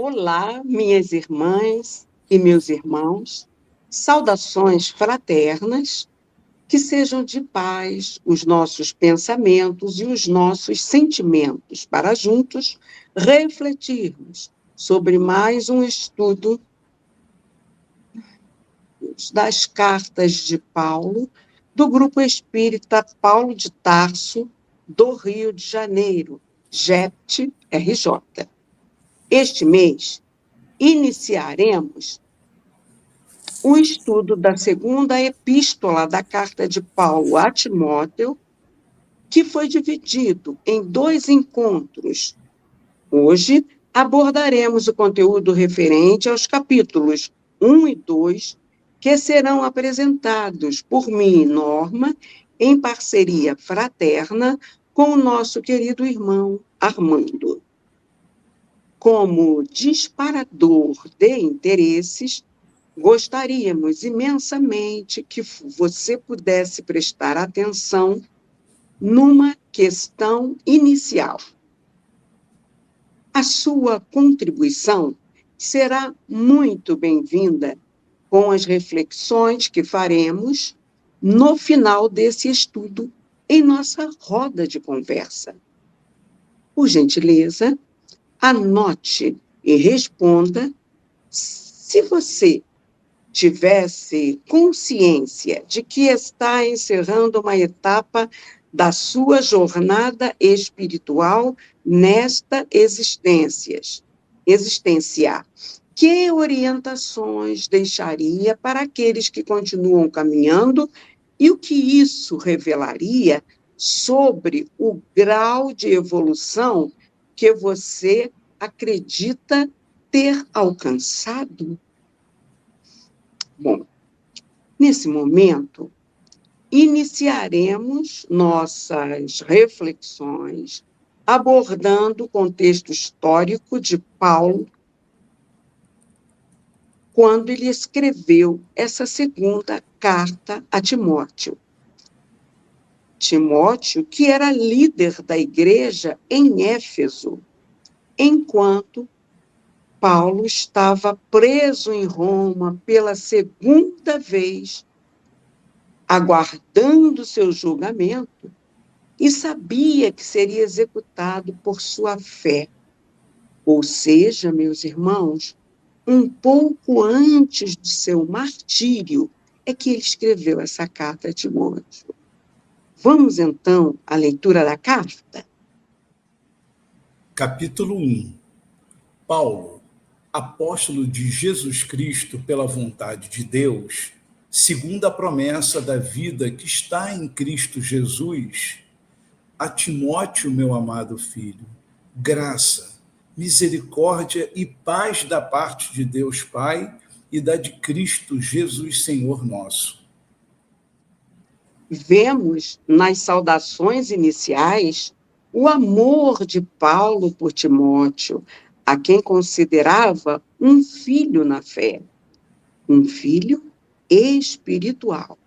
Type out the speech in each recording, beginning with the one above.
Olá, minhas irmãs e meus irmãos, saudações fraternas, que sejam de paz os nossos pensamentos e os nossos sentimentos, para juntos refletirmos sobre mais um estudo das cartas de Paulo, do Grupo Espírita Paulo de Tarso, do Rio de Janeiro, GEPT, RJ. Este mês, iniciaremos o estudo da segunda epístola da carta de Paulo a Timóteo, que foi dividido em 2 encontros. Hoje, abordaremos o conteúdo referente aos capítulos 1 e 2, que serão apresentados por mim e Norma, em parceria fraterna com o nosso querido irmão Armando. Como disparador de interesses, gostaríamos imensamente que você pudesse prestar atenção numa questão inicial. A sua contribuição será muito bem-vinda com as reflexões que faremos no final desse estudo em nossa roda de conversa. Por gentileza, anote e responda se você tivesse consciência de que está encerrando uma etapa da sua jornada espiritual nesta existência, que orientações deixaria para aqueles que continuam caminhando e o que isso revelaria sobre o grau de evolução que você acredita ter alcançado? Bom, nesse momento, iniciaremos nossas reflexões abordando o contexto histórico de Paulo, quando ele escreveu essa segunda carta a Timóteo. Timóteo, que era líder da igreja em Éfeso, enquanto Paulo estava preso em Roma pela segunda vez, aguardando seu julgamento, e sabia que seria executado por sua fé. Ou seja, meus irmãos, um pouco antes de seu martírio, é que ele escreveu essa carta a Timóteo. Vamos, então, à leitura da carta? Capítulo 1. Paulo, apóstolo de Jesus Cristo pela vontade de Deus, segundo a promessa da vida que está em Cristo Jesus, a Timóteo, meu amado filho, graça, misericórdia e paz da parte de Deus Pai e da de Cristo Jesus Senhor nosso. Vemos nas saudações iniciais o amor de Paulo por Timóteo, a quem considerava um filho na fé, um filho espiritual.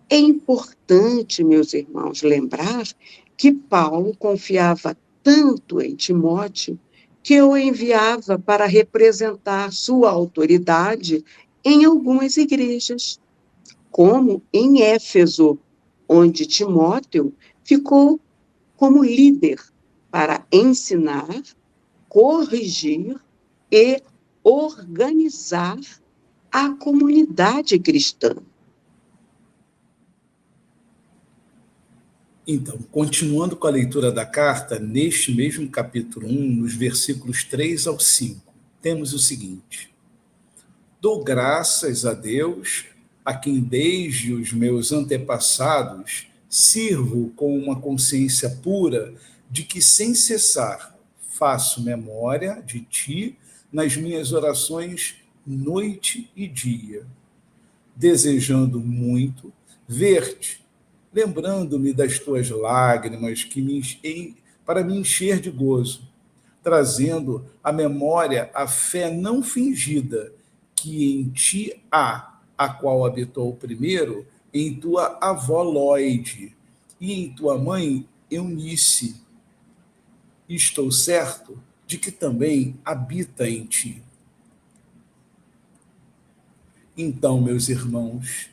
É importante, meus irmãos, lembrar que Paulo confiava tanto em Timóteo que o enviava para representar sua autoridade em algumas igrejas, como em Éfeso, onde Timóteo ficou como líder para ensinar, corrigir e organizar a comunidade cristã. Então, continuando com a leitura da carta, neste mesmo capítulo 1, nos versículos 3 ao 5, temos o seguinte: Dou graças a Deus, a quem desde os meus antepassados sirvo com uma consciência pura de que sem cessar faço memória de ti nas minhas orações noite e dia, desejando muito ver-te, lembrando-me das tuas lágrimas para me encher de gozo, trazendo à memória a fé não fingida que em ti há, a qual habitou primeiro em tua avó Lóide e em tua mãe Eunice. Estou certo de que também habita em ti. Então, meus irmãos,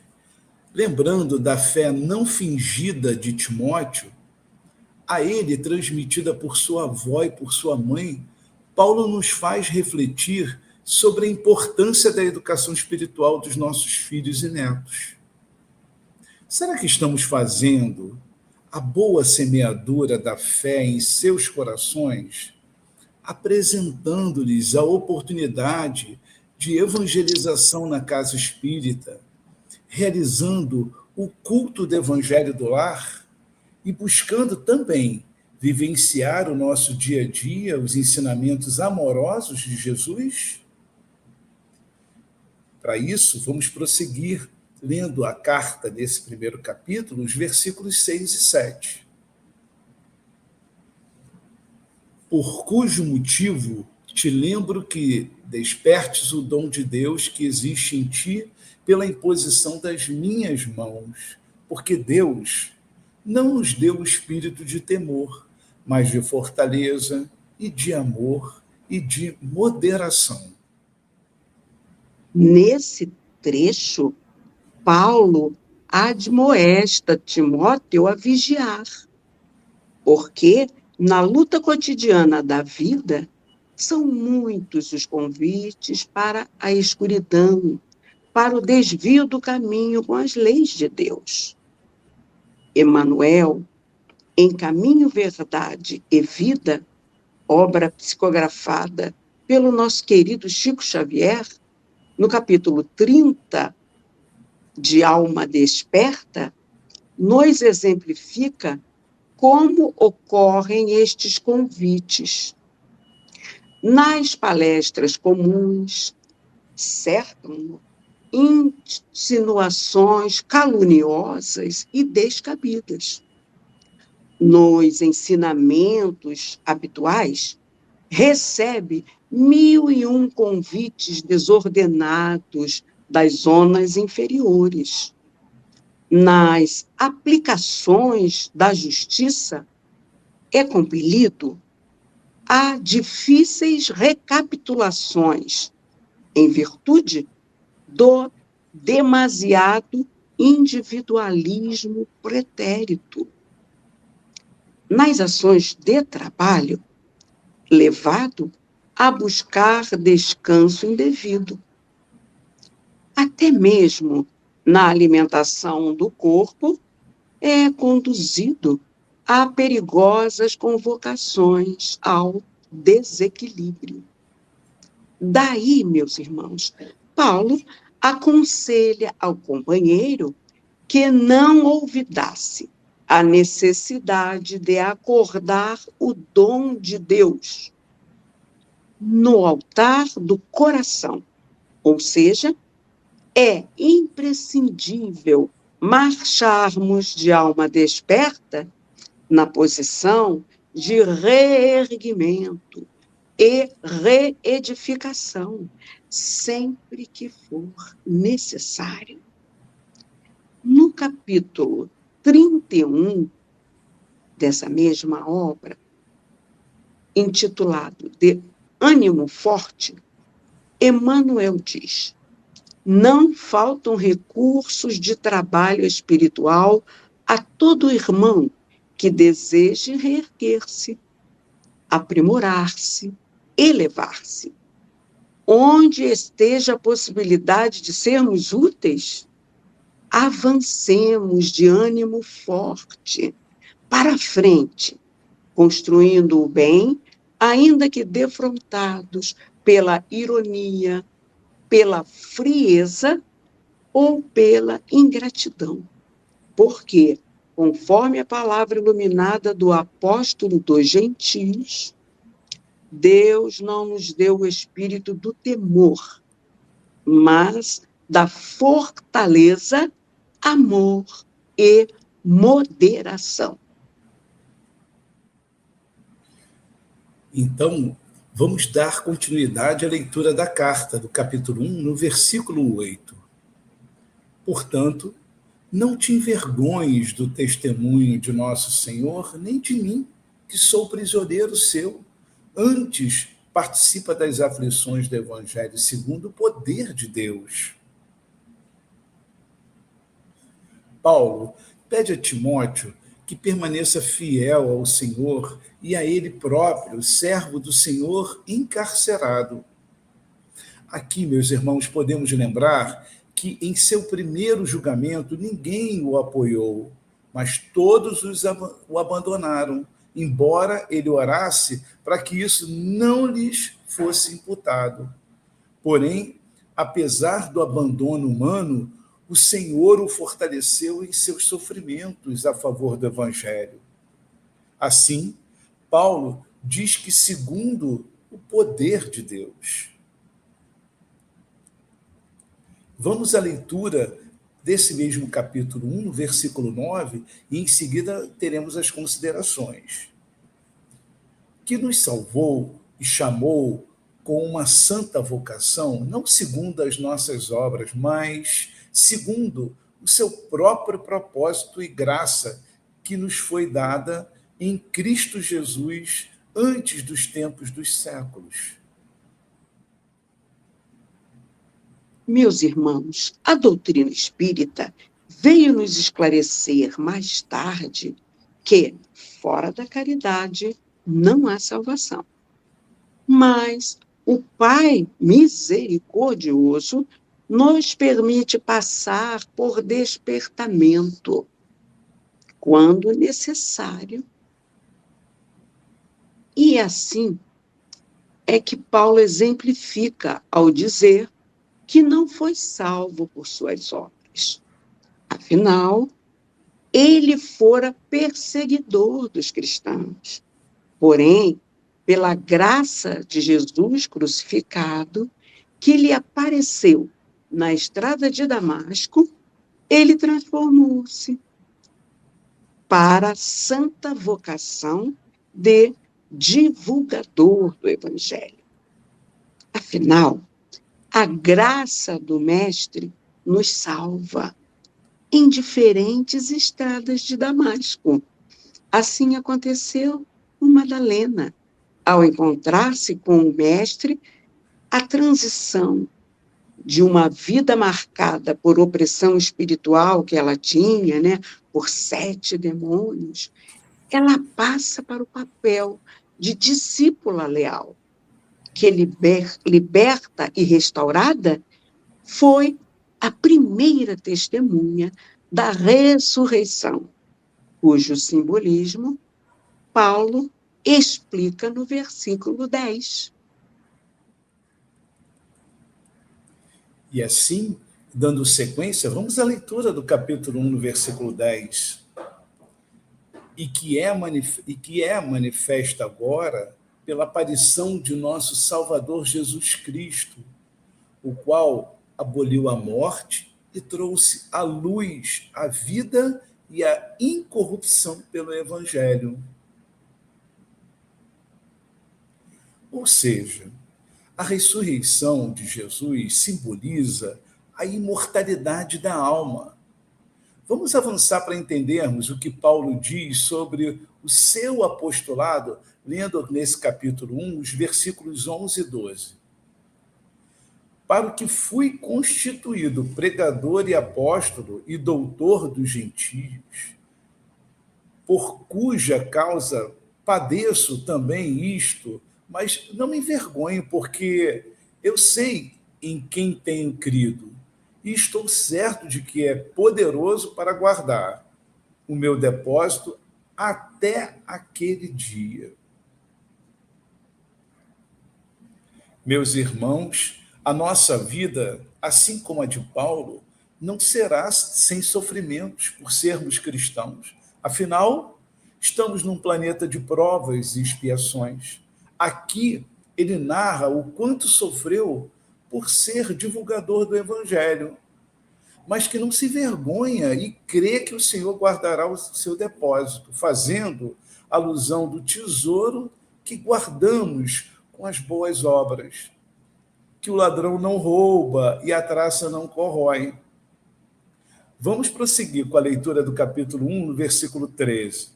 lembrando da fé não fingida de Timóteo, a ele transmitida por sua avó e por sua mãe, Paulo nos faz refletir sobre a importância da educação espiritual dos nossos filhos e netos. Será que estamos fazendo a boa semeadura da fé em seus corações, apresentando-lhes a oportunidade de evangelização na casa espírita, realizando o culto do Evangelho do Lar e buscando também vivenciar o nosso dia a dia, os ensinamentos amorosos de Jesus? Para isso, vamos prosseguir lendo a carta desse primeiro capítulo, os versículos 6 e 7. Por cujo motivo te lembro que despertes o dom de Deus que existe em ti pela imposição das minhas mãos, porque Deus não nos deu o espírito de temor, mas de fortaleza e de amor e de moderação. Nesse trecho, Paulo admoesta Timóteo a vigiar, porque na luta cotidiana da vida são muitos os convites para a escuridão, para o desvio do caminho com as leis de Deus. Emmanuel, em Caminho, Verdade e Vida, obra psicografada pelo nosso querido Chico Xavier, no capítulo 30 de Alma Desperta, nos exemplifica como ocorrem estes convites. Nas palestras comuns, cercam insinuações caluniosas e descabidas. Nos ensinamentos habituais, recebe 1001 convites desordenados das zonas inferiores. Nas aplicações da justiça, é compelido a difíceis recapitulações, em virtude do demasiado individualismo pretérito. Nas ações de trabalho, levado a buscar descanso indevido. Até mesmo na alimentação do corpo, é conduzido a perigosas convocações ao desequilíbrio. Daí, meus irmãos, Paulo aconselha ao companheiro que não olvidasse a necessidade de acordar o dom de Deus no altar do coração, ou seja, é imprescindível marcharmos de alma desperta na posição de reerguimento e reedificação, sempre que for necessário. No capítulo 31 dessa mesma obra, intitulado de Ânimo Forte, Emmanuel diz: não faltam recursos de trabalho espiritual a todo irmão que deseje reerguer-se, aprimorar-se, elevar-se. Onde esteja a possibilidade de sermos úteis, avancemos de ânimo forte para a frente, construindo o bem, ainda que defrontados pela ironia, pela frieza ou pela ingratidão. Porque, conforme a palavra iluminada do apóstolo dos gentios, Deus não nos deu o espírito do temor, mas da fortaleza, amor e moderação. Então, vamos dar continuidade à leitura da carta, do capítulo 1, no versículo 8. Portanto, não te envergonhes do testemunho de nosso Senhor, nem de mim, que sou prisioneiro seu, antes participa das aflições do Evangelho segundo o poder de Deus. Paulo pede a Timóteo que permaneça fiel ao Senhor e a ele próprio, servo do Senhor encarcerado. Aqui, meus irmãos, podemos lembrar que em seu primeiro julgamento ninguém o apoiou, mas todos o abandonaram, embora ele orasse para que isso não lhes fosse imputado. Porém, apesar do abandono humano, o Senhor o fortaleceu em seus sofrimentos a favor do Evangelho. Assim, Paulo diz que segundo o poder de Deus. Vamos à leitura desse mesmo capítulo 1, versículo 9, e em seguida teremos as considerações. Que nos salvou e chamou com uma santa vocação, não segundo as nossas obras, mas segundo o seu próprio propósito e graça que nos foi dada em Cristo Jesus antes dos tempos dos séculos. Meus irmãos, a doutrina espírita veio nos esclarecer mais tarde que, fora da caridade, não há salvação. Mas o Pai misericordioso nos permite passar por despertamento, quando necessário. E assim é que Paulo exemplifica ao dizer que não foi salvo por suas obras. Afinal, ele fora perseguidor dos cristãos. Porém, pela graça de Jesus crucificado, que lhe apareceu na estrada de Damasco, ele transformou-se para a santa vocação de divulgador do Evangelho. Afinal, a graça do Mestre nos salva em diferentes estradas de Damasco. Assim aconteceu com Madalena. Ao encontrar-se com o Mestre, a transição de uma vida marcada por opressão espiritual que ela tinha, por 7 demônios, ela passa para o papel de discípula leal, que liberta e restaurada, foi a primeira testemunha da ressurreição, cujo simbolismo Paulo explica no versículo 10. E assim, dando sequência, vamos à leitura do capítulo 1, no versículo 10. E que é manifesta agora pela aparição de nosso Salvador Jesus Cristo, o qual aboliu a morte e trouxe à luz a vida e a incorrupção pelo Evangelho. Ou seja, a ressurreição de Jesus simboliza a imortalidade da alma. Vamos avançar para entendermos o que Paulo diz sobre o seu apostolado, lendo nesse capítulo 1, os versículos 11 e 12. Para o que fui constituído pregador e apóstolo e doutor dos gentios, por cuja causa padeço também isto, mas não me envergonho, porque eu sei em quem tenho crido, e estou certo de que é poderoso para guardar o meu depósito até aquele dia. Meus irmãos, a nossa vida, assim como a de Paulo, não será sem sofrimentos por sermos cristãos. Afinal, estamos num planeta de provas e expiações. Aqui, ele narra o quanto sofreu por ser divulgador do Evangelho, mas que não se vergonha e crê que o Senhor guardará o seu depósito, fazendo alusão do tesouro que guardamos com as boas obras, que o ladrão não rouba e a traça não corrói. Vamos prosseguir com a leitura do capítulo 1, no versículo 13.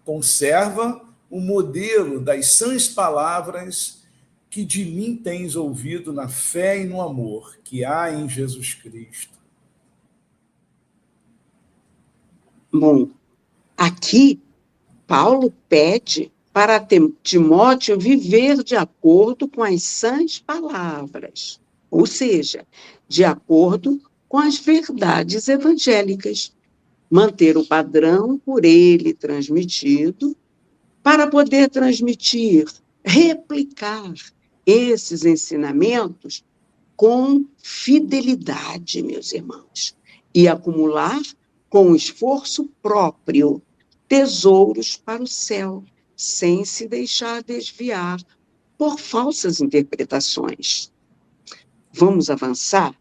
Conserva o modelo das sãs palavras que de mim tens ouvido na fé e no amor que há em Jesus Cristo. Bom, aqui Paulo pede para Timóteo viver de acordo com as sãs palavras, ou seja, de acordo com as verdades evangélicas, manter o padrão por ele transmitido, para poder transmitir, replicar esses ensinamentos com fidelidade, meus irmãos, e acumular com esforço próprio tesouros para o céu, sem se deixar desviar por falsas interpretações. Vamos avançar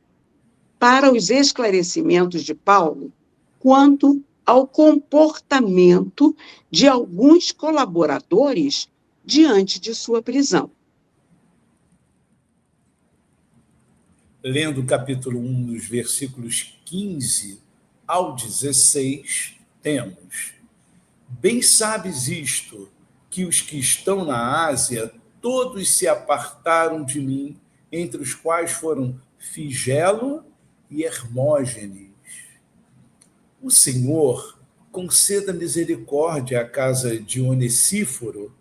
para os esclarecimentos de Paulo quanto ao comportamento de alguns colaboradores diante de sua prisão. Lendo o capítulo 1, dos versículos 15 ao 16, temos: Bem sabes isto, que os que estão na Ásia, todos se apartaram de mim, entre os quais foram Figelo e Hermógenes. O Senhor conceda misericórdia à casa de Onesíforo,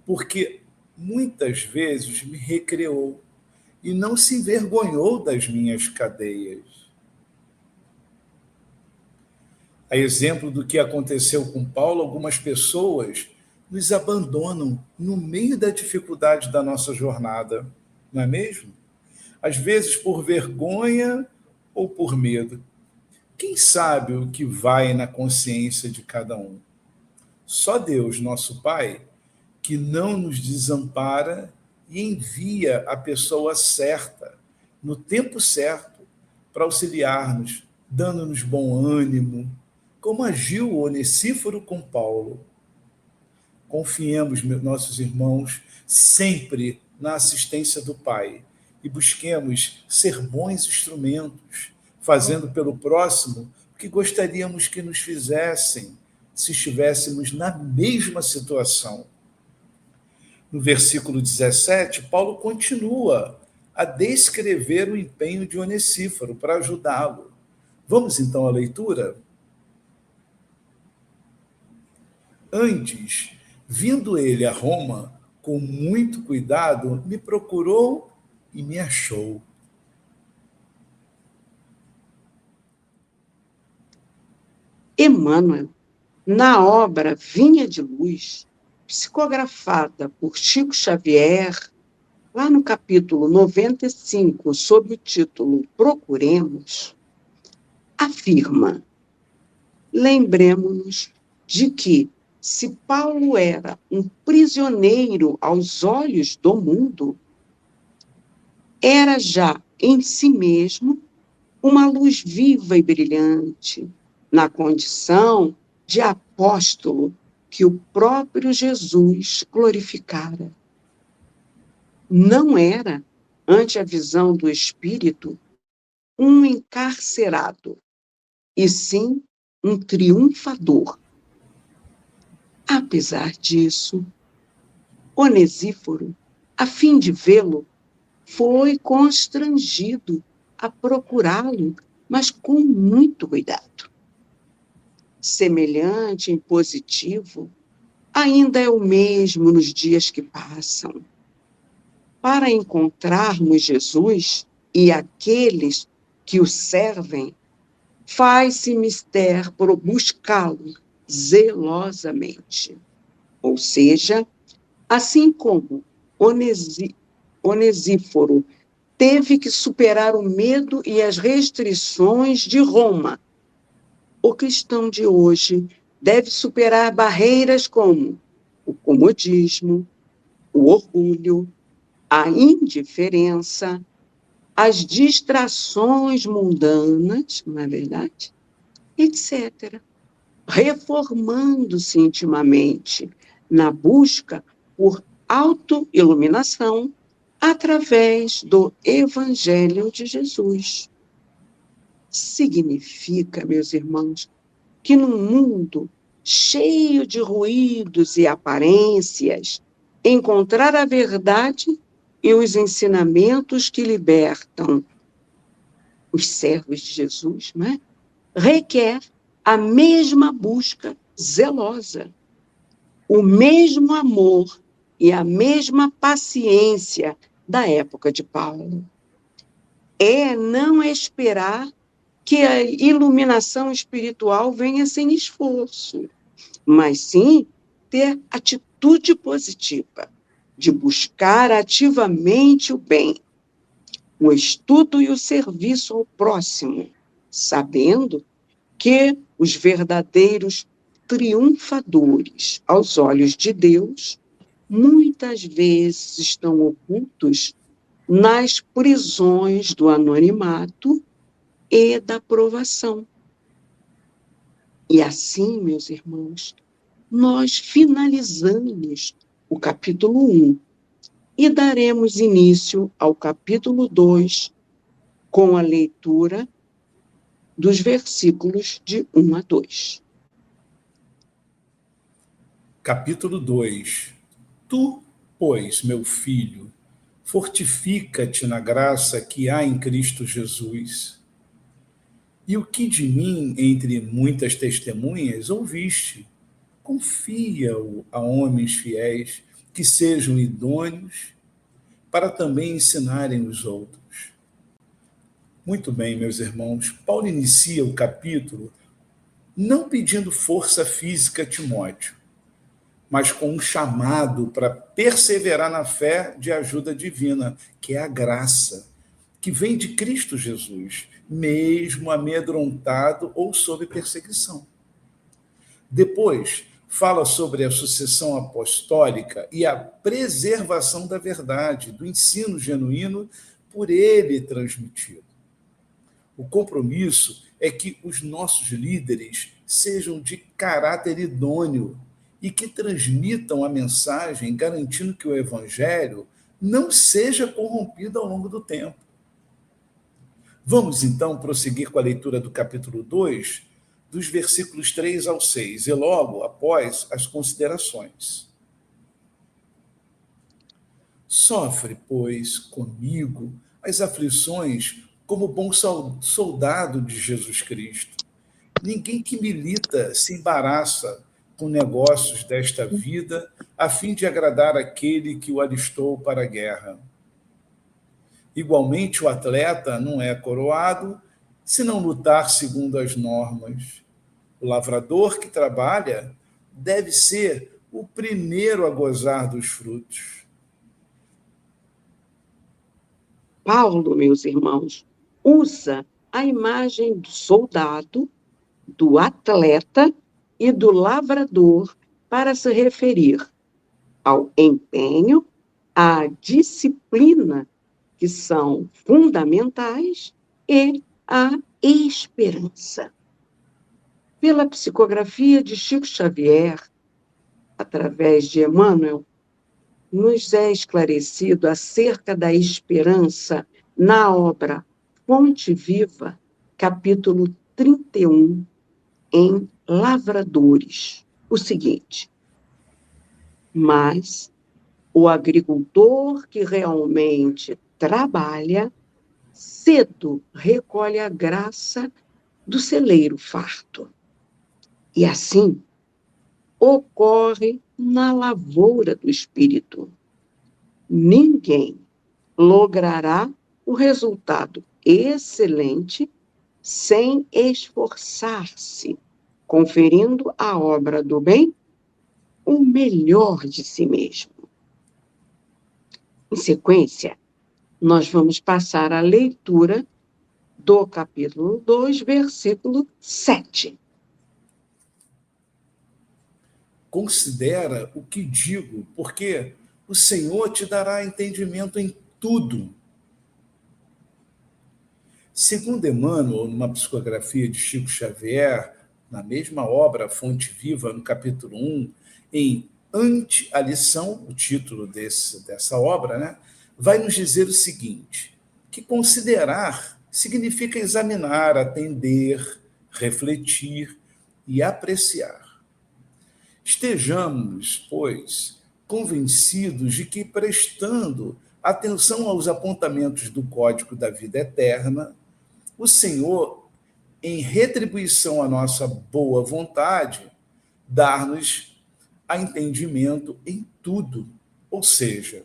porque muitas vezes me recreou e não se envergonhou das minhas cadeias. A exemplo do que aconteceu com Paulo, algumas pessoas nos abandonam no meio da dificuldade da nossa jornada, não é mesmo? Às vezes por vergonha ou por medo. Quem sabe o que vai na consciência de cada um? Só Deus, nosso Pai, que não nos desampara e envia a pessoa certa, no tempo certo, para auxiliar-nos, dando-nos bom ânimo, como agiu Onesíforo com Paulo. Confiemos, nossos irmãos, sempre na assistência do Pai e busquemos ser bons instrumentos, fazendo pelo próximo o que gostaríamos que nos fizessem se estivéssemos na mesma situação. No versículo 17, Paulo continua a descrever o empenho de Onesíforo para ajudá-lo. Vamos então à leitura? Antes, vindo ele a Roma, com muito cuidado, me procurou e me achou. Emmanuel, na obra Vinha de Luz, psicografada por Chico Xavier, lá no capítulo 95, sob o título Procuremos, afirma: lembremos-nos de que, se Paulo era um prisioneiro aos olhos do mundo, era já em si mesmo uma luz viva e brilhante, na condição de apóstolo que o próprio Jesus glorificara. Não era, ante a visão do Espírito, um encarcerado, e sim um triunfador. Apesar disso, Onesíforo, a fim de vê-lo, foi constrangido a procurá-lo, mas com muito cuidado. Semelhante impositivo ainda é o mesmo nos dias que passam. Para encontrarmos Jesus e aqueles que o servem, faz-se mister por buscá-lo zelosamente. Ou seja, assim como Onesíforo teve que superar o medo e as restrições de Roma, o cristão de hoje deve superar barreiras como o comodismo, o orgulho, a indiferença, as distrações mundanas, não é verdade? Etc. Reformando-se intimamente na busca por autoiluminação através do Evangelho de Jesus. Significa, meus irmãos, que num mundo cheio de ruídos e aparências, encontrar a verdade e os ensinamentos que libertam os servos de Jesus, não é? Requer a mesma busca zelosa, o mesmo amor e a mesma paciência da época de Paulo. É não esperar que a iluminação espiritual venha sem esforço, mas sim ter atitude positiva, de buscar ativamente o bem, o estudo e o serviço ao próximo, sabendo que os verdadeiros triunfadores aos olhos de Deus muitas vezes estão ocultos nas prisões do anonimato e da provação. E assim, meus irmãos, nós finalizamos o capítulo 1 e daremos início ao capítulo 2 com a leitura dos versículos de 1 a 2. Capítulo 2. Tu, pois, meu filho, fortifica-te na graça que há em Cristo Jesus. E o que de mim, entre muitas testemunhas, ouviste, confia-o a homens fiéis, que sejam idôneos, para também ensinarem os outros. Muito bem, meus irmãos, Paulo inicia o capítulo não pedindo força física a Timóteo, mas com um chamado para perseverar na fé de ajuda divina, que é a graça, que vem de Cristo Jesus, mesmo amedrontado ou sob perseguição. Depois, fala sobre a sucessão apostólica e a preservação da verdade, do ensino genuíno por ele transmitido. O compromisso é que os nossos líderes sejam de caráter idôneo e que transmitam a mensagem, garantindo que o evangelho não seja corrompido ao longo do tempo. Vamos, então, prosseguir com a leitura do capítulo 2, dos versículos 3 ao 6, e logo após as considerações. Sofre, pois, comigo as aflições como bom soldado de Jesus Cristo. Ninguém que milita se embaraça com negócios desta vida, a fim de agradar aquele que o alistou para a guerra. Igualmente, o atleta não é coroado se não lutar segundo as normas. O lavrador que trabalha deve ser o primeiro a gozar dos frutos. Paulo, meus irmãos, usa a imagem do soldado, do atleta e do lavrador para se referir ao empenho, à disciplina, que são fundamentais, e à esperança. Pela psicografia de Chico Xavier, através de Emmanuel, nos é esclarecido acerca da esperança na obra Fonte Viva, capítulo 31, em Lavradores, o seguinte: mas o agricultor que realmente trabalha, cedo recolhe a graça do celeiro farto. E assim ocorre na lavoura do espírito. Ninguém logrará o resultado excelente sem esforçar-se, conferindo à obra do bem o melhor de si mesmo. Em sequência, nós vamos passar à leitura do capítulo 2, versículo 7. Considera o que digo, porque o Senhor te dará entendimento em tudo. Segundo Emmanuel, numa psicografia de Chico Xavier, na mesma obra Fonte Viva, no capítulo 1, em Ante a Lição, o título dessa obra, né, vai nos dizer o seguinte, que considerar significa examinar, atender, refletir e apreciar. Estejamos, pois, convencidos de que, prestando atenção aos apontamentos do Código da Vida Eterna, o Senhor, em retribuição à nossa boa vontade, dar-nos a entendimento em tudo. Ou seja,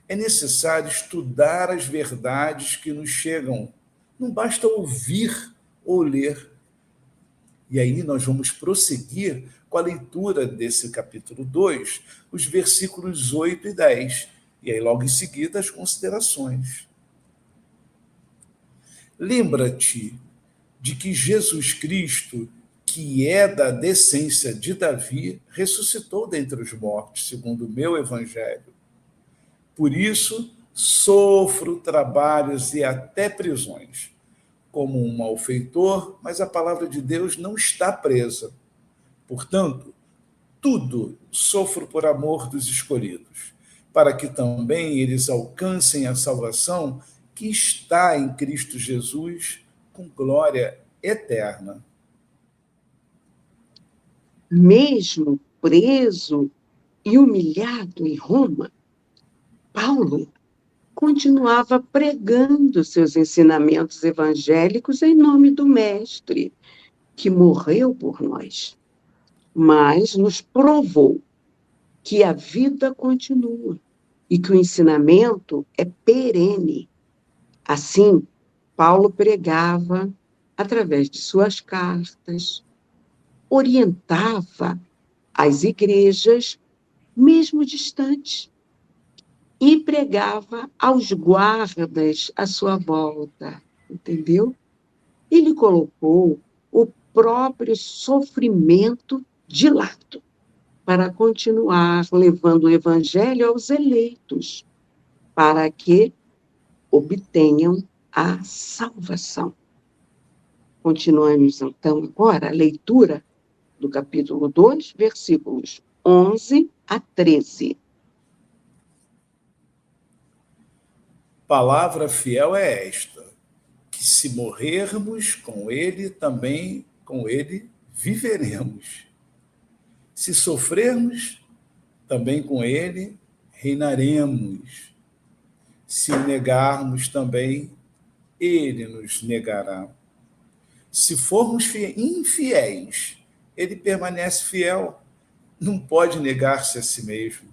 é necessário estudar as verdades que nos chegam. Não basta ouvir ou ler. E aí nós vamos prosseguir com a leitura desse capítulo 2, os versículos 8 e 10. E aí logo em seguida as considerações. Lembra-te de que Jesus Cristo, que é da descendência de Davi, ressuscitou dentre os mortos, segundo o meu evangelho. Por isso, sofro trabalhos e até prisões, como um malfeitor, mas a palavra de Deus não está presa. Portanto, tudo sofro por amor dos escolhidos, para que também eles alcancem a salvação que está em Cristo Jesus, com glória eterna. Mesmo preso e humilhado em Roma, Paulo continuava pregando seus ensinamentos evangélicos em nome do Mestre, que morreu por nós, mas nos provou que a vida continua e que o ensinamento é perene. Assim, Paulo pregava através de suas cartas, orientava as igrejas, mesmo distantes, e pregava aos guardas à sua volta, entendeu? Ele colocou o próprio sofrimento de lado para continuar levando o evangelho aos eleitos, para que obtenham a salvação. Continuamos, então, agora a leitura do capítulo 2, versículos 11 a 13. Palavra fiel é esta, que se morrermos com ele, também com ele viveremos. Se sofrermos, também com ele reinaremos. Se o negarmos, também ele nos negará. Se formos infiéis, ele permanece fiel, não pode negar-se a si mesmo.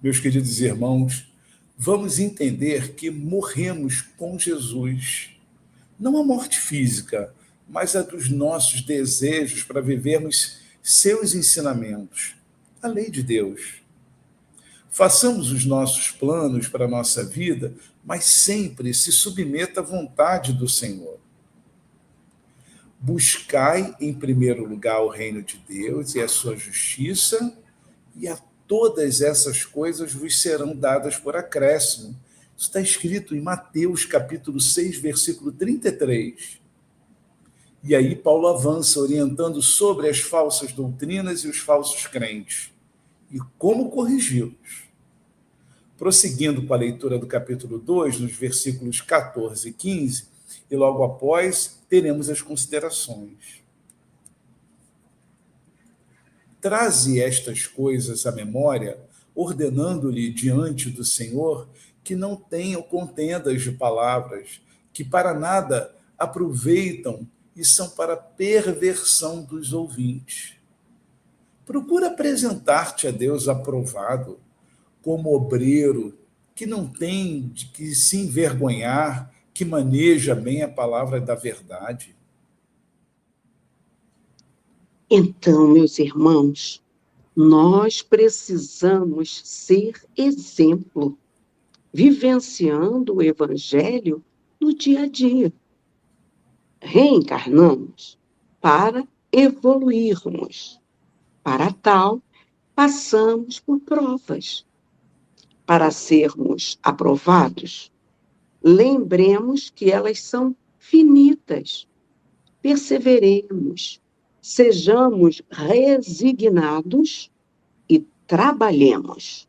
Meus queridos irmãos, vamos entender que morremos com Jesus. Não a morte física, mas a dos nossos desejos para vivermos seus ensinamentos, a lei de Deus. Façamos os nossos planos para a nossa vida, mas sempre se submeta à vontade do Senhor. Buscai em primeiro lugar o reino de Deus e a sua justiça, e a todas essas coisas vos serão dadas por acréscimo. Isso está escrito em Mateus capítulo 6, versículo 33. E aí Paulo avança orientando sobre as falsas doutrinas e os falsos crentes e como corrigi-los. Prosseguindo com a leitura do capítulo 2, nos versículos 14 e 15, e logo após teremos as considerações. Traze estas coisas à memória, ordenando-lhe diante do Senhor que não tenham contendas de palavras, que para nada aproveitam e são para perversão dos ouvintes. Procura apresentar-te a Deus aprovado, como obreiro, que não tem de que se envergonhar, que maneja bem a palavra da verdade. Então, meus irmãos, nós precisamos ser exemplo, vivenciando o evangelho no dia a dia. Reencarnamos para evoluirmos. Para tal, passamos por provas. Para sermos aprovados, lembremos que elas são finitas. Perseveremos, sejamos resignados e trabalhemos.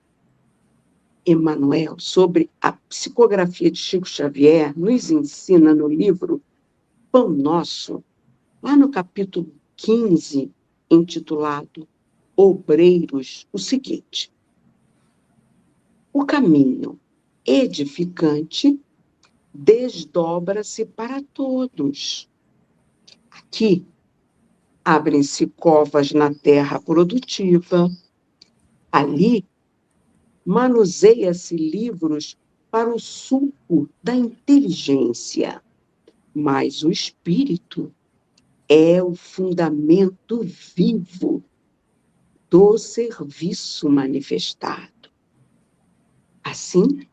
Emmanuel, sobre a psicografia de Chico Xavier, nos ensina no livro Pão Nosso, lá no capítulo 15, intitulado Obreiros, o seguinte: o caminho edificante desdobra-se para todos. Aqui abrem-se covas na terra produtiva, ali manuseia-se livros para o suco da inteligência, mas o espírito é o fundamento vivo do serviço manifestado. Assim,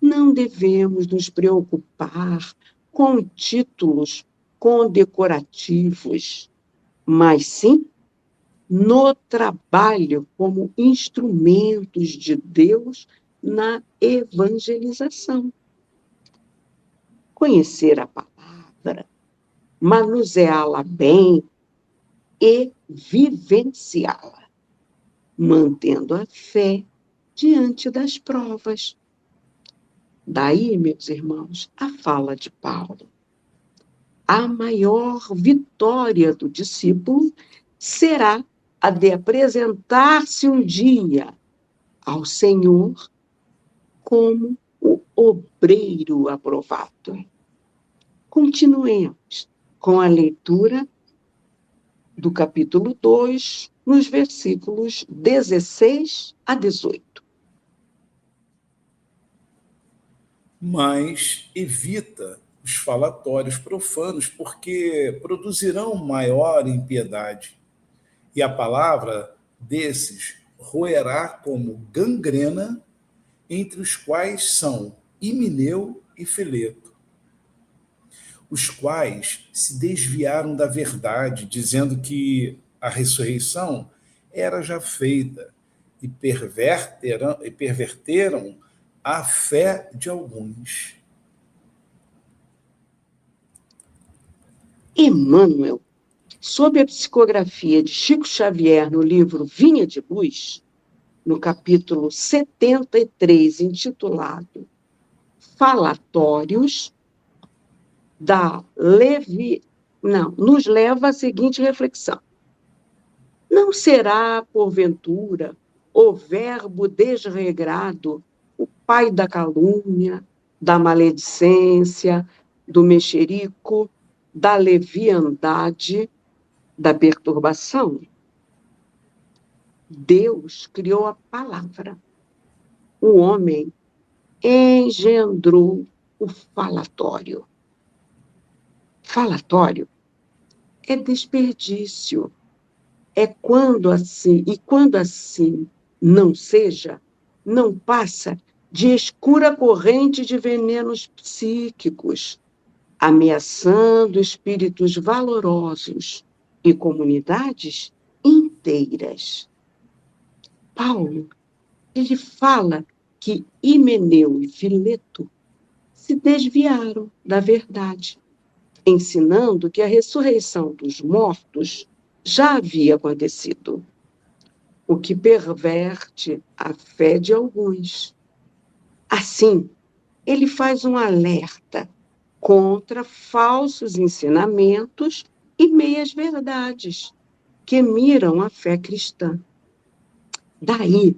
não devemos nos preocupar com títulos condecorativos, mas sim no trabalho como instrumentos de Deus na evangelização. Conhecer a palavra, manuseá-la bem e vivenciá-la, mantendo a fé diante das provas. Daí, meus irmãos, a fala de Paulo. A maior vitória do discípulo será a de apresentar-se um dia ao Senhor como o obreiro aprovado. Continuemos com a leitura do capítulo 2, nos versículos 16 a 18. Mas evita os falatórios profanos, porque produzirão maior impiedade, e a palavra desses roerá como gangrena, entre os quais são Himeneu e Fileto, os quais se desviaram da verdade, dizendo que a ressurreição era já feita, e perverteram a fé de alguns. Emmanuel, sob a psicografia de Chico Xavier no livro Vinha de Luz, no capítulo 73, intitulado Falatórios, nos leva à seguinte reflexão: não será, porventura, o verbo desregrado o pai da calúnia, da maledicência, do mexerico, da leviandade, da perturbação? Deus criou a palavra. O homem engendrou o falatório. Falatório é desperdício. É quando assim não seja, não passa de escura corrente de venenos psíquicos, ameaçando espíritos valorosos e comunidades inteiras. Paulo, ele fala que Himeneu e Fileto se desviaram da verdade, ensinando que a ressurreição dos mortos já havia acontecido, o que perverte a fé de alguns. Assim, ele faz um alerta contra falsos ensinamentos e meias-verdades que miram a fé cristã. Daí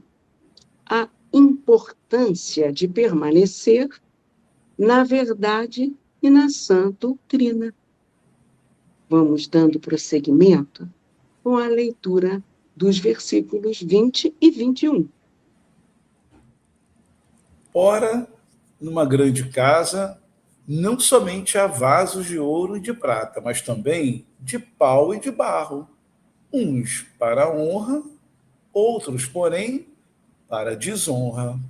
a importância de permanecer na verdade e na sã doutrina. Vamos dando prosseguimento com a leitura dos versículos 20 e 21. Ora, numa grande casa, não somente há vasos de ouro e de prata, mas também de pau e de barro, uns para a honra, outros, porém, para a desonra.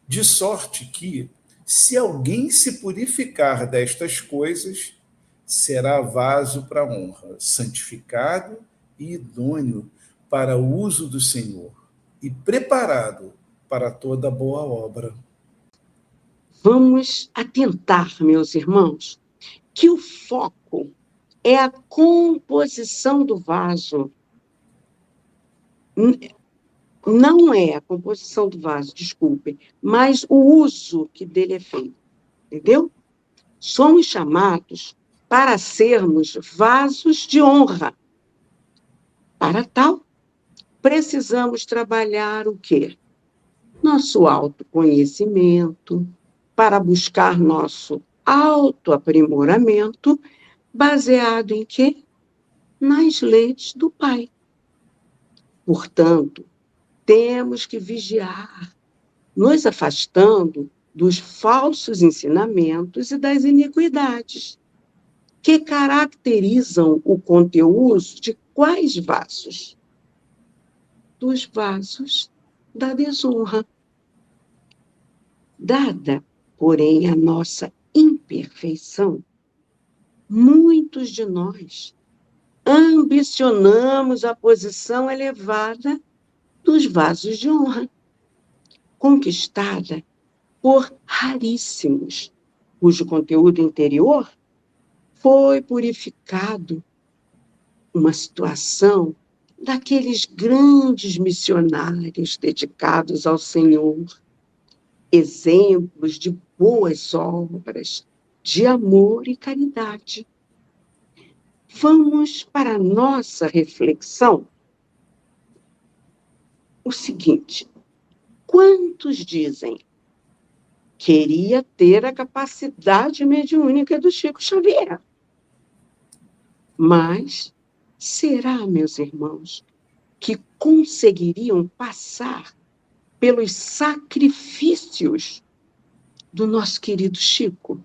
De sorte que, se alguém se purificar destas coisas, será vaso para honra, santificado e idôneo para o uso do Senhor, e preparado para toda boa obra. Vamos atentar, meus irmãos, que o foco é a composição do vaso. Não é a composição do vaso, desculpem, mas o uso que dele é feito, entendeu? Somos chamados para sermos vasos de honra, Para tal, precisamos trabalhar o quê? Nosso autoconhecimento, para buscar nosso autoaprimoramento, baseado em quê? Nas leis do Pai. Portanto, temos que vigiar, nos afastando dos falsos ensinamentos e das iniquidades, que caracterizam o conteúdo de quais vasos? Dos vasos da desonra. Dada, porém, a nossa imperfeição, muitos de nós ambicionamos a posição elevada dos vasos de honra, conquistada por raríssimos, cujo conteúdo interior foi purificado, uma situação daqueles grandes missionários dedicados ao Senhor, exemplos de boas obras, de amor e caridade. Vamos para a nossa reflexão. O seguinte: quantos dizem queria ter a capacidade mediúnica do Chico Xavier? Mas será, meus irmãos, que conseguiriam passar pelos sacrifícios do nosso querido Chico,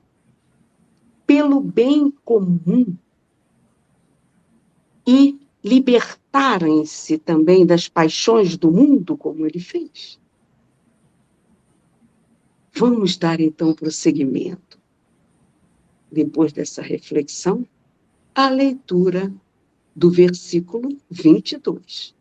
pelo bem comum, e libertarem-se também das paixões do mundo, como ele fez? Vamos dar, então, prosseguimento, depois dessa reflexão, à leitura do versículo 22.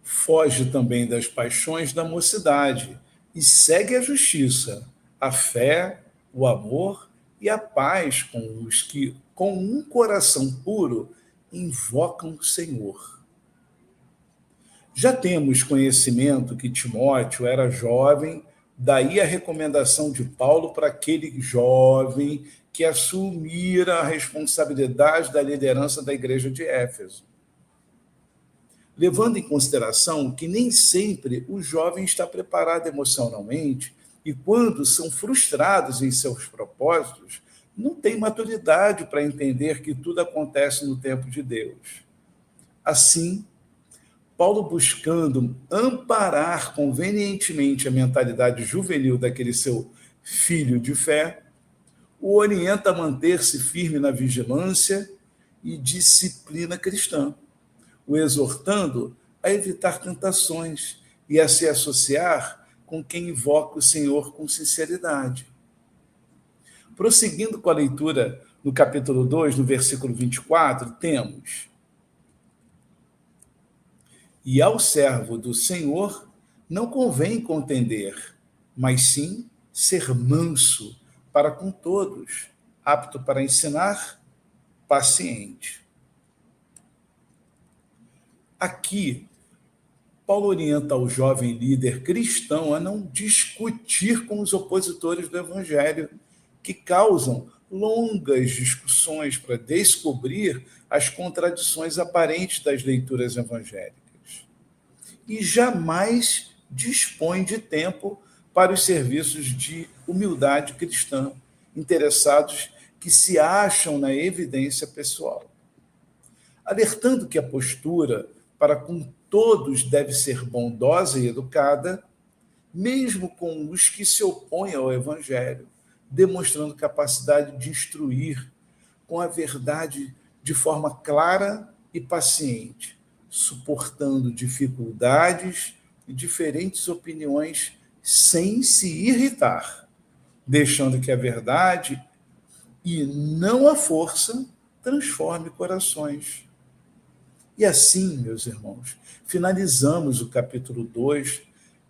Foge também das paixões da mocidade e segue a justiça, a fé, o amor e a paz com os que, com um coração puro, invocam o Senhor. Já temos conhecimento que Timóteo era jovem, daí a recomendação de Paulo para aquele jovem que assumira a responsabilidade da liderança da igreja de Éfeso. Levando em consideração que nem sempre o jovem está preparado emocionalmente e, quando são frustrados em seus propósitos, não tem maturidade para entender que tudo acontece no tempo de Deus. Assim, Paulo, buscando amparar convenientemente a mentalidade juvenil daquele seu filho de fé, o orienta a manter-se firme na vigilância e disciplina cristã, o exortando a evitar tentações e a se associar com quem invoca o Senhor com sinceridade. Prosseguindo com a leitura no capítulo 2, no versículo 24, temos: E ao servo do Senhor não convém contender, mas sim ser manso para com todos, apto para ensinar, paciente. Aqui, Paulo orienta o jovem líder cristão a não discutir com os opositores do Evangelho, que causam longas discussões para descobrir as contradições aparentes das leituras evangélicas. E jamais dispõe de tempo para os serviços de humildade cristã, interessados que se acham na evidência pessoal. Alertando que a postura para com todos deve ser bondosa e educada, mesmo com os que se opõem ao Evangelho, demonstrando capacidade de instruir com a verdade de forma clara e paciente, suportando dificuldades e diferentes opiniões sem se irritar, deixando que a verdade e não a força transforme corações. E assim, meus irmãos, finalizamos o capítulo 2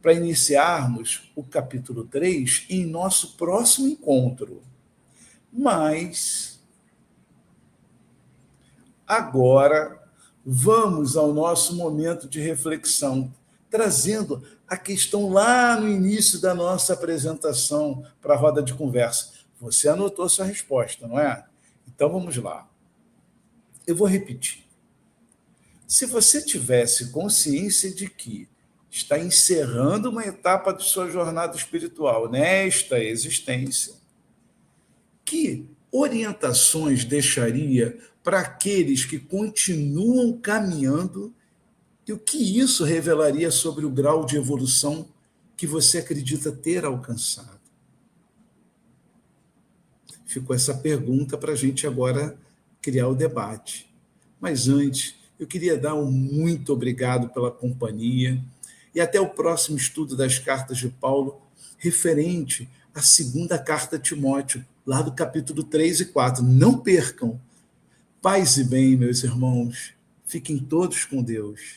para iniciarmos o capítulo 3 em nosso próximo encontro. Mas agora vamos ao nosso momento de reflexão, trazendo a questão lá no início da nossa apresentação para a roda de conversa. Você anotou sua resposta, não é? Então vamos lá. Eu vou repetir. Se você tivesse consciência de que está encerrando uma etapa de sua jornada espiritual nesta existência, que orientações deixaria para aqueles que continuam caminhando e o que isso revelaria sobre o grau de evolução que você acredita ter alcançado? Ficou essa pergunta para a gente agora criar o debate. Mas antes, eu queria dar um muito obrigado pela companhia e até o próximo estudo das cartas de Paulo, referente à segunda carta a Timóteo, lá do capítulo 3 e 4. Não percam. Paz e bem, meus irmãos. Fiquem todos com Deus.